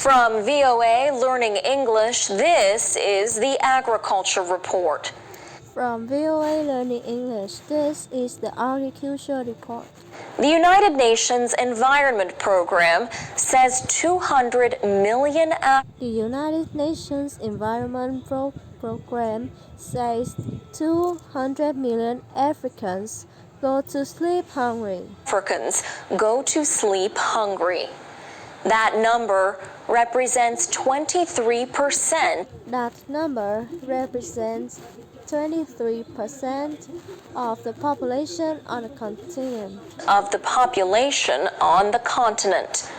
From VOA Learning English, this is the Agriculture Report. From VOA Learning English, this is the Agriculture Report. The United Nations Environment Program says 200 million The United Nations Environment Program says 200 million Africans go to sleep hungry. Africans go to sleep hungry. That number represents 23%. That number represents 23% of the population on the continent. Of the population on the continent.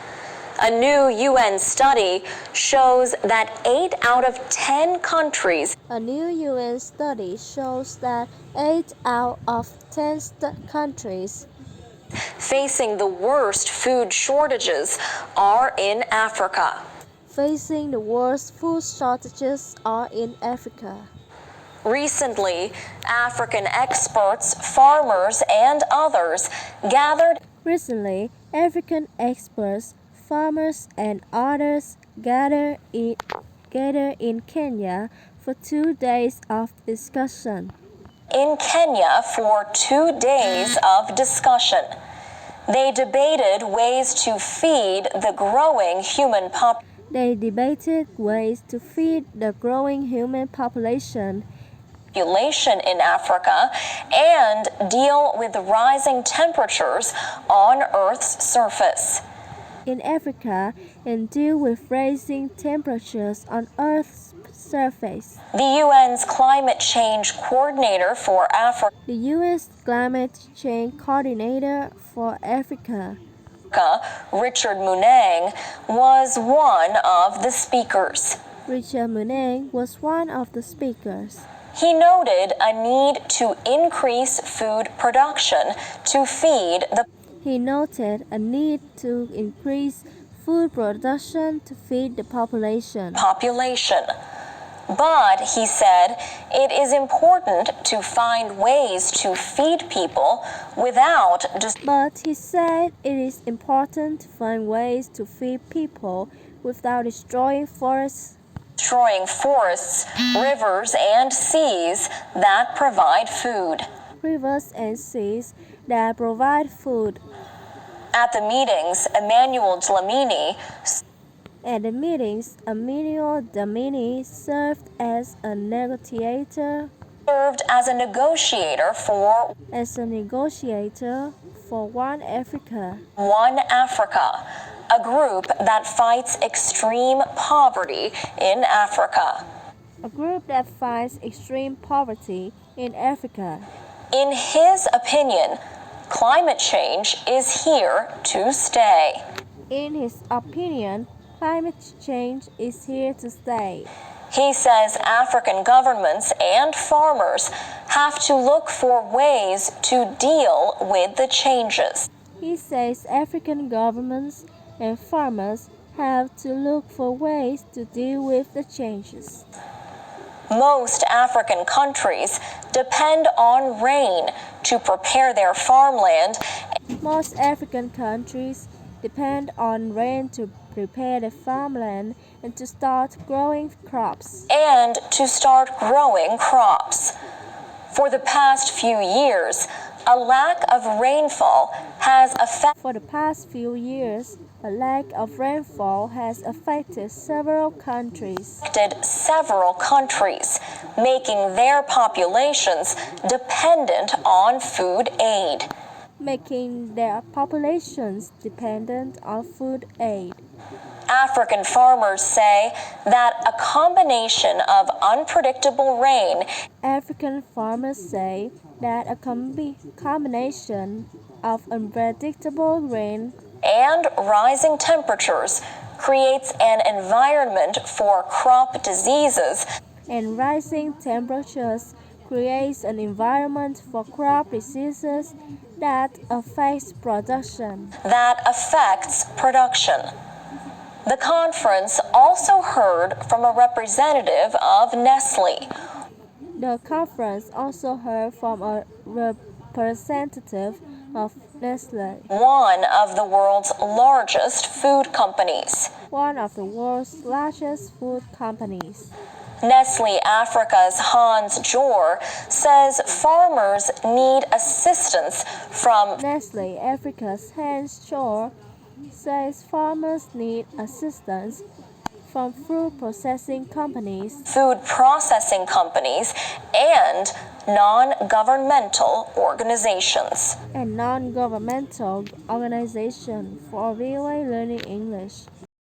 A new UN study shows that 8 out of 10 countries A new UN study shows that 8 out of 10 countries facing the worst food shortages are in Africa. facing the worst food shortages are in Africa. Recently, African experts, farmers, and others gathered Recently, African experts, farmers, and others gathered in Kenya for 2 days of discussion. in Kenya for 2 days of discussion. They debated ways to feed the growing human population. They debated ways to feed the growing human population In Africa and deal with the rising temperatures on Earth's surface. in Africa and deal with rising temperatures on Earth's surface. The UN's climate change coordinator for Africa, The U.S. Climate Change Coordinator for Africa, Richard Munang, was one of the speakers. Richard Munang, was one of the speakers. He noted a need to increase food production to feed the He noted a need to increase food production to feed the population. But he said it is important to find ways to feed people without But he said it is important to find ways to feed people without destroying forests, rivers, and seas that provide food. rivers, and seas that provide food. At the meetings, Emmanuel Dlamini At the meetings, Emmanuel Dlamini served as a negotiator served as a negotiator for One Africa, One Africa, a group that fights extreme poverty in Africa. a group that fights extreme poverty in Africa. In his opinion, climate change is here to stay. In his opinion, climate change is here to stay. He says African governments and farmers have to look for ways to deal with the changes. He says African governments and farmers have to look for ways to deal with the changes. Most African countries depend on rain to prepare their farmland. Most African countries depend on rain to prepare the farmland and to start growing crops. For the past few years, a lack of rainfall has affected several countries, making their populations dependent on food aid. African farmers say that a combination of unpredictable rain and rising temperatures creates an environment for crop diseases that affects production. The conference also heard from a representative of Nestle. The conference also heard from a representative of Nestle, one of the world's largest food companies. one of the world's largest food companies. Nestle Africa's Hans Jor says farmers need assistance from Nestle Africa's Hans Shore says farmers need assistance from food processing companies and non-governmental organizations. and non-governmental organizations for VOA Learning English.